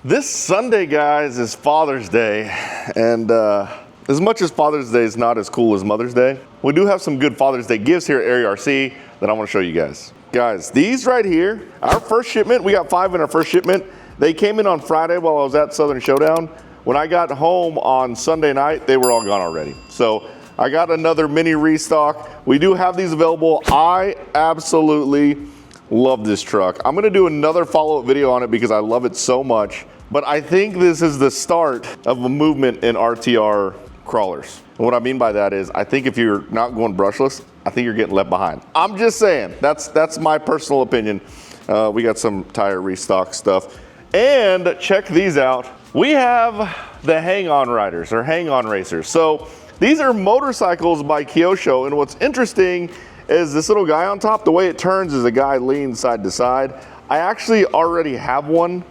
This Sunday, guys, is Father's Day, and as much as Father's Day is not as cool as Mother's Day, we do have some good Father's Day gifts here at Area RC that I want to show you guys. Guys, these right here, our first shipment, we got 5 in our first shipment. They came in on Friday while I was at Southern Showdown. When I got home on Sunday night, they were all gone already. So I got another mini restock. We do have these available. I absolutely love this truck. I'm gonna do another follow-up video on it because I love it so much. But I think this is the start of a movement in RTR crawlers. And what I mean by that is, I think if you're not going brushless, I think you're getting left behind. I'm just saying, that's my personal opinion. We got some tire restock stuff. And check these out. We have the hang-on riders, or hang-on racers. So these are motorcycles by Kyosho, and what's interesting is this little guy on top, the way it turns is a guy leans side to side. I actually already have one,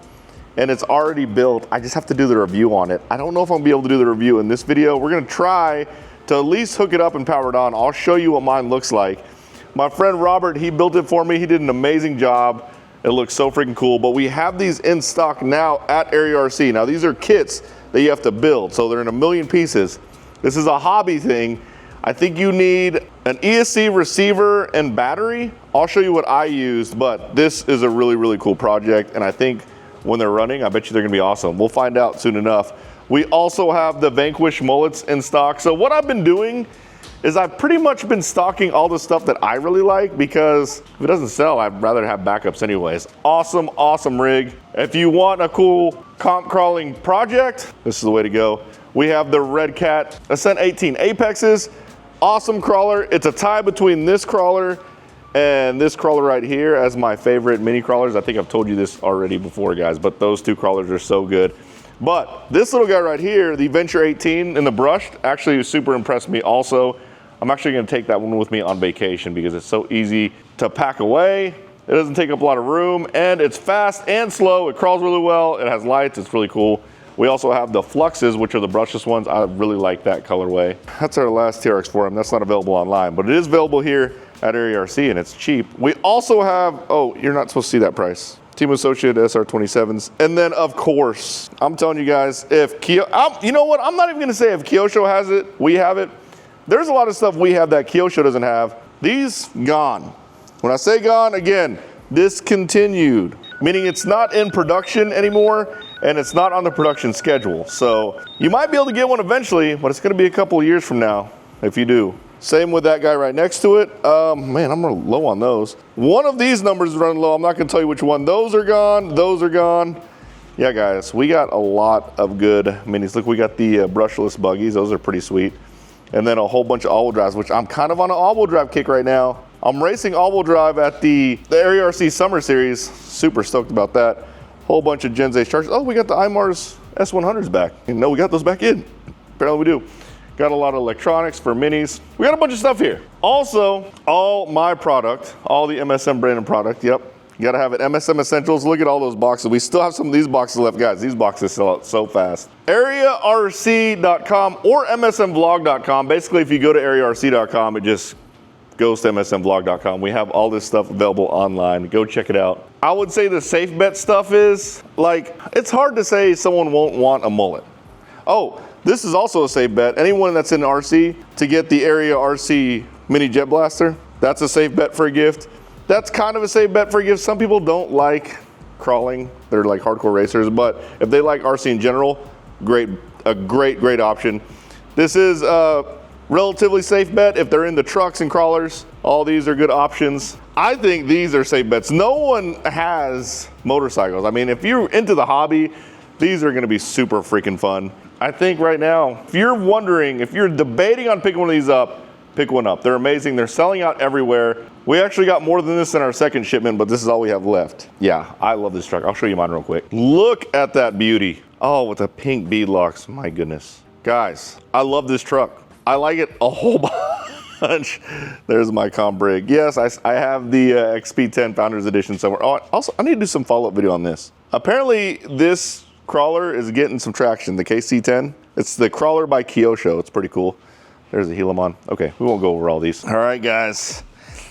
and it's already built. I just have to do the review on it. I don't know if I'm gonna be able to do the review in this video. We're gonna try to at least hook it up and power it on. I'll show you what mine looks like. My friend Robert, he built it for me. He did an amazing job. It looks so freaking cool, but we have these in stock now at Area RC. Now these are kits that you have to build, so they're in 1,000,000 pieces. This is a hobby thing. I think you need an ESC receiver and battery. I'll show you what I used, but this is a really, really cool project, and I think when they're running, I bet you they're gonna be awesome. We'll find out soon enough. We also have the Vanquish mullets in stock. So what I've been doing is I've pretty much been stocking all the stuff that I really like, because if it doesn't sell, I'd rather have backups anyways. Awesome, awesome rig. If you want a cool comp crawling project, this is the way to go. We have the Red Cat Ascent 18 Apexes. Awesome crawler. It's a tie between this crawler and this crawler right here as my favorite mini crawlers. I think I've told you this already before, guys, but those two crawlers are so good. But this little guy right here, the Venture 18 in the brushed, actually super impressed me also. I'm actually gonna take that one with me on vacation because it's so easy to pack away. It doesn't take up a lot of room, and it's fast and slow. It crawls really well. It has lights, it's really cool. We also have the Fluxes, which are the brushless ones. I really like that colorway. That's our last TRX for him. That's not available online, but it is available here at Area RC, and it's cheap. We also have, oh, you're not supposed to see that price. Team Associate SR27s. And then of course, I'm telling you guys, if you know what? I'm not even gonna say if Kyosho has it, we have it. There's a lot of stuff we have that Kyosho doesn't have. These, gone. When I say gone, again, discontinued, meaning it's not in production anymore, and it's not on the production schedule. So you might be able to get one eventually, but it's gonna be a couple of years from now if you do. Same with that guy right next to it. Man, I'm low on those. One of these numbers is running low. I'm not gonna tell you which one. Those are gone, those are gone. Yeah, guys, we got a lot of good minis. Look, we got the brushless buggies. Those are pretty sweet. And then a whole bunch of all-wheel drives, which I'm kind of on an all-wheel drive kick right now. I'm racing all-wheel drive at the Area RC Summer Series. Super stoked about that. Whole bunch of Gen Z chargers. Oh, we got the IMARS S100s back. No, we got those back in. Apparently we do. Got a lot of electronics for minis. We got a bunch of stuff here. Also, all my product, all the MSM branded product, yep. You gotta have it. MSM Essentials, look at all those boxes. We still have some of these boxes left, guys. These boxes sell out so fast. AreaRC.com or MSMVlog.com. Basically, if you go to AreaRC.com, it just goes to MSMVlog.com. We have all this stuff available online. Go check it out. I would say the safe bet stuff is, like, it's hard to say someone won't want a mullet. Oh, this is also a safe bet. Anyone that's in RC to get the Area RC Mini Jet Blaster, that's a safe bet for a gift. That's kind of a safe bet for a gift. Some people don't like crawling. They're like hardcore racers, but if they like RC in general, a great option. This is a relatively safe bet if they're into trucks and crawlers. All these are good options. I think these are safe bets. No one has motorcycles. I mean, if you're into the hobby, these are gonna be super freaking fun. I think right now, if you're wondering, if you're debating on picking one of these up, pick one up. They're amazing. They're selling out everywhere. We actually got more than this in our second shipment, but this is all we have left. Yeah, I love this truck. I'll show you mine real quick. Look at that beauty. Oh, with the pink bead locks, my goodness. Guys, I love this truck. I like it a whole bunch. There's my comp rig. Yes, I have the XP10 Founders Edition somewhere. Oh, also, I need to do some follow-up video on this. Apparently, this crawler is getting some traction, the KC10. It's the crawler by Kyosho. It's pretty cool. There's a Helamon. Okay, we won't go over all these. All right, guys.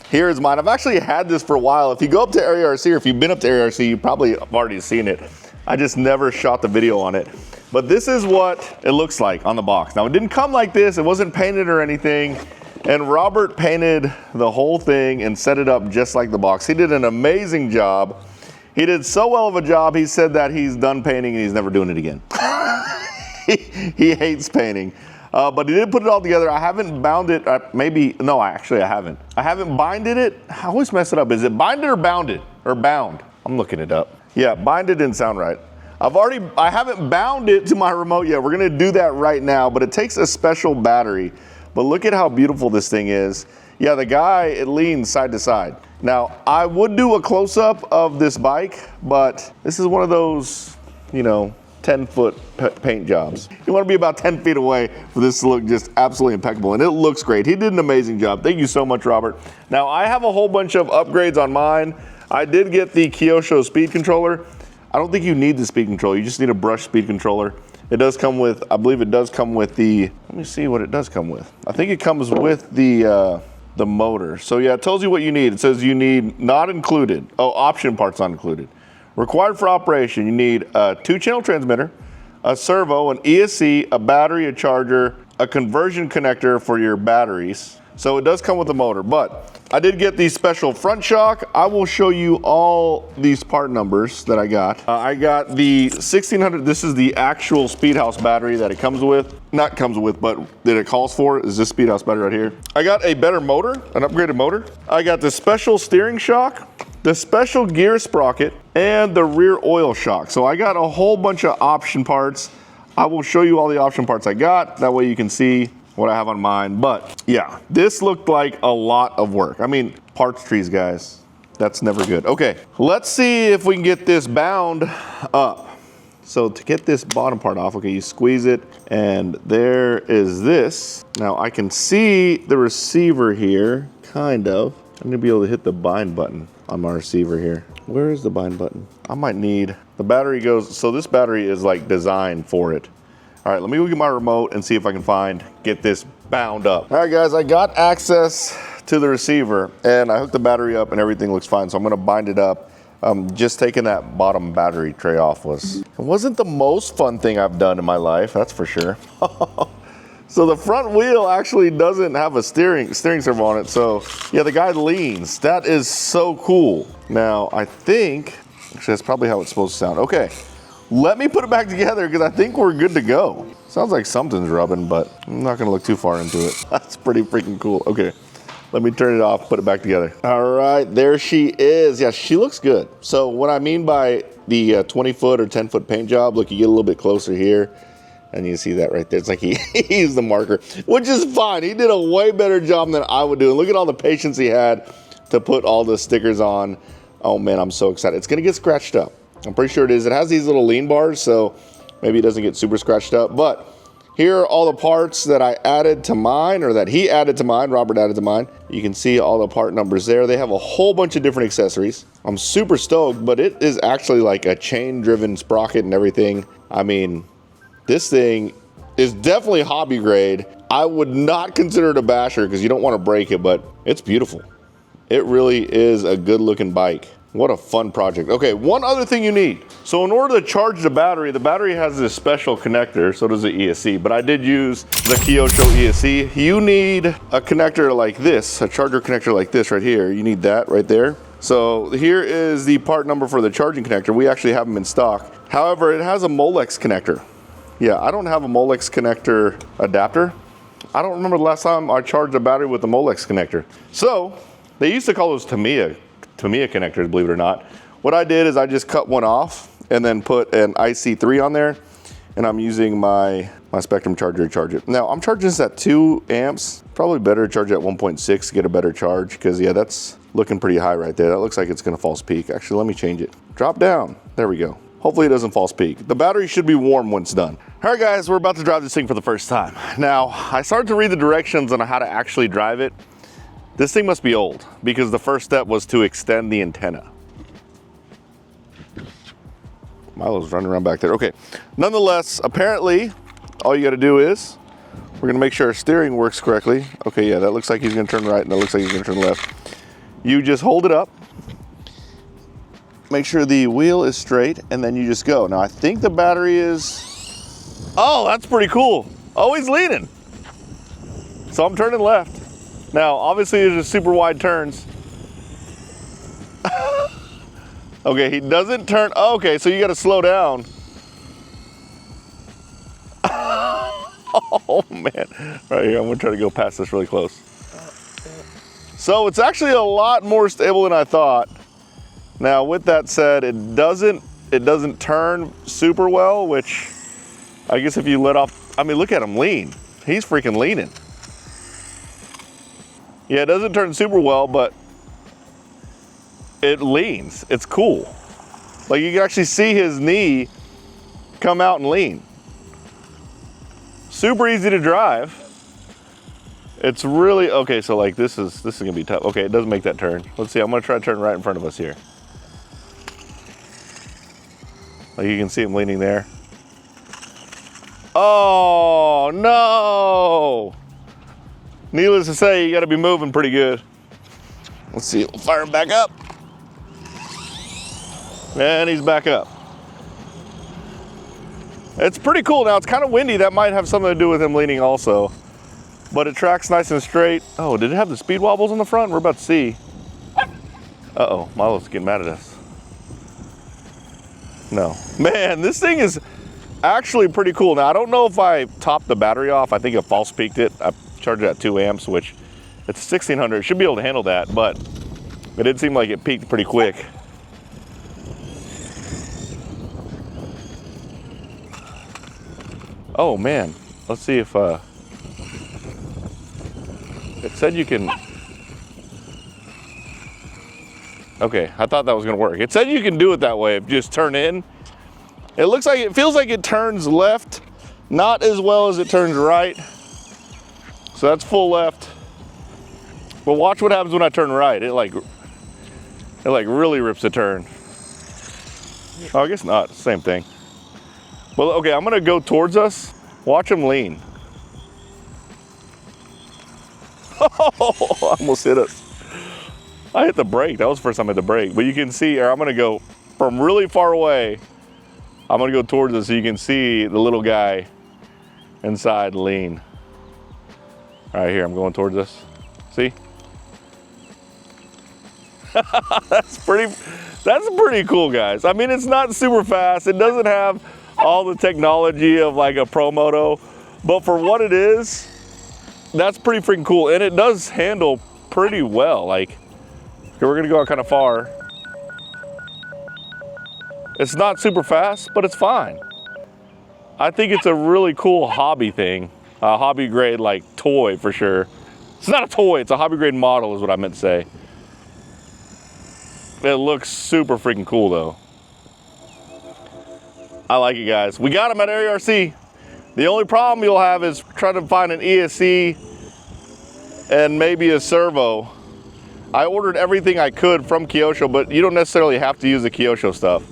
Here's mine. I've actually had this for a while. If you go up to Area RC, or if you've been up to Area RC, you probably have already seen it. I just never shot the video on it. But this is what it looks like on the box. Now, it didn't come like this. It wasn't painted or anything. And Robert painted the whole thing and set it up just like the box. He did an amazing job. He did so well of a job, he said that he's done painting and he's never doing it again. He hates painting. But he did put it all together. I haven't bound it, no, actually I haven't. I haven't binded it. I always mess it up. Is it binded or bounded? Or bound? I'm looking it up. Yeah, binded didn't sound right. I haven't bound it to my remote yet. We're gonna do that right now, but it takes a special battery. But look at how beautiful this thing is. Yeah, the guy, it leans side to side. Now, I would do a close-up of this bike, but this is one of those, you know, 10-foot paint jobs. You wanna be about 10 feet away for this to look just absolutely impeccable, and it looks great. He did an amazing job. Thank you so much, Robert. Now, I have a whole bunch of upgrades on mine. I did get the Kyosho speed controller. I don't think you need the speed controller. You just need a brush speed controller. It does come with, I believe it does come with the, let me see what it does come with. I think it comes with the motor. So yeah, it tells you what you need. It says you need not included. Oh, option parts not included. Required for operation, you need a 2-channel transmitter, a servo, an ESC, a battery, a charger, a conversion connector for your batteries. So it does come with a motor, but I did get the special front shock. I will show you all these part numbers that I got. I got the 1600, this is the actual Speedhouse battery that it comes with. Not comes with, but that it calls for is this Speedhouse battery right here. I got a better motor, an upgraded motor. I got the special steering shock, the special gear sprocket, and the rear oil shock. So I got a whole bunch of option parts. I will show you all the option parts I got. That way you can see what I have on mine. But yeah, this looked like a lot of work. I mean, parts trees, guys. That's never good. Okay, let's see if we can get this bound up. So to get this bottom part off, okay, you squeeze it, and there is this. Now I can see the receiver here, kind of. I'm gonna be able to hit the bind button on my receiver here. Where is the bind button? I might need, the battery goes, so this battery is like designed for it. All right, let me go get my remote and see if I can get this bound up. All right, guys, I got access to the receiver and I hooked the battery up and everything looks fine. So I'm gonna bind it up. Just taking that bottom battery tray off it wasn't the most fun thing I've done in my life, that's for sure. So the front wheel actually doesn't have a steering servo on it. So yeah, the guy leans. That is so cool. Now I think, actually that's probably how it's supposed to sound. Okay. Let me put it back together because I think we're good to go. Sounds like something's rubbing, but I'm not gonna look too far into it. That's pretty freaking cool. Okay, let me turn it off, put it back together. All right, there she is. Yeah, she looks good. So what I mean by the 20-foot or 10-foot paint job, look, you get a little bit closer here and you see that right there. It's like he used the marker, which is fine. He did a way better job than I would do. And look at all the patience he had to put all the stickers on. Oh man, I'm so excited. It's gonna get scratched up. I'm pretty sure it is. It has these little lean bars, so maybe it doesn't get super scratched up. But here are all the parts that I added to mine, or that he added to mine, Robert added to mine. You can see all the part numbers there. They have a whole bunch of different accessories. I'm super stoked, but it is actually like a chain-driven sprocket and everything. I mean, this thing is definitely hobby grade. I would not consider it a basher because you don't want to break it, but it's beautiful. It really is a good-looking bike. What a fun project. Okay, one other thing you need. So in order to charge the battery has this special connector, so does the ESC, but I did use the Kyosho ESC. You need a connector like this, a charger connector like this right here. You need that right there. So here is the part number for the charging connector. We actually have them in stock. However, it has a Molex connector. Yeah, I don't have a Molex connector adapter. I don't remember the last time I charged a battery with a Molex connector. So they used to call those Tamiya connectors, believe it or not. What I did is I just cut one off and then put an IC3 on there, and I'm using my Spectrum charger to charge it. Now I'm charging this at 2 amps. Probably better to charge at 1.6 to get a better charge, because yeah, that's looking pretty high right there. That looks like it's gonna false peak. Actually, let me change it. Drop down, there we go. Hopefully it doesn't false peak. The battery should be warm when it's done. All right guys, we're about to drive this thing for the first time. Now, I started to read the directions on how to actually drive it. This thing must be old, because the first step was to extend the antenna. Milo's running around back there. Okay, nonetheless, apparently, all you gotta do is, we're gonna make sure our steering works correctly. Okay, yeah, that looks like he's gonna turn right, and that looks like he's gonna turn left. You just hold it up, make sure the wheel is straight, and then you just go. Now I think the battery is, oh, that's pretty cool. Oh, he's leaning. So I'm turning left. Now, obviously there's just super wide turns. Okay, he doesn't turn, oh, okay, so you gotta slow down. Oh man, right here, I'm gonna try to go past this really close. So it's actually a lot more stable than I thought. Now with that said, it doesn't turn super well, which I guess if you let off, I mean, look at him lean. He's freaking leaning. Yeah, it doesn't turn super well, but it leans. It's cool. Like you can actually see his knee come out and lean. Super easy to drive. It's really, okay, so like this is gonna be tough. Okay, it doesn't make that turn. Let's see, I'm gonna try to turn right in front of us here. Like you can see him leaning there. Oh no! Needless to say, you gotta be moving pretty good. Let's see, we'll fire him back up. And he's back up. It's pretty cool. Now it's kind of windy. That might have something to do with him leaning also. But it tracks nice and straight. Oh, did it have the speed wobbles on the front? We're about to see. Uh-oh, Milo's getting mad at us. No. Man, this thing is actually pretty cool. Now, I don't know if I topped the battery off. I think I false peaked it. I charged it at 2 amps, which it's 1600. It should be able to handle that, but it did seem like it peaked pretty quick. Oh man, let's see if it said you can. Okay, I thought that was gonna work. It said you can do it that way, if you just turn in. It looks like, it feels like it turns left, not as well as it turns right. So that's full left. But watch what happens when I turn right. It like really rips the turn. Oh, I guess not, same thing. Well, okay, I'm gonna go towards us. Watch him lean. Oh, I almost hit us. I hit the brake. That was the first time I hit the brake. But you can see here, I'm gonna go from really far away. I'm gonna go towards us so you can see the little guy inside lean. All right, here, I'm going towards us. See? That's pretty cool, guys. I mean, it's not super fast. It doesn't have all the technology of like a Pro Moto, but for what it is, that's pretty freaking cool. And it does handle pretty well. Like, okay, we're gonna go out kind of far. It's not super fast, but it's fine. I think it's a really cool hobby thing. A hobby grade like toy for sure. It's not a toy, it's a hobby grade model is what I meant to say. It looks super freaking cool though. I like it, guys. We got them at Area RC. The only problem you'll have is trying to find an ESC and maybe a servo. I ordered everything I could from Kyosho, but you don't necessarily have to use the Kyosho stuff.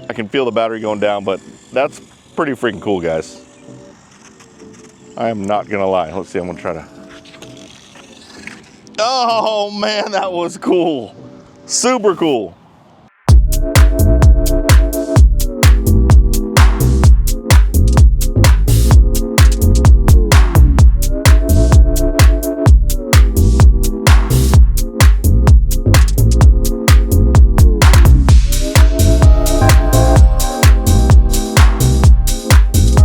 I can feel the battery going down, but that's pretty freaking cool, guys. I am not gonna lie. Let's see, I'm gonna try to. Oh man, that was cool. Super cool.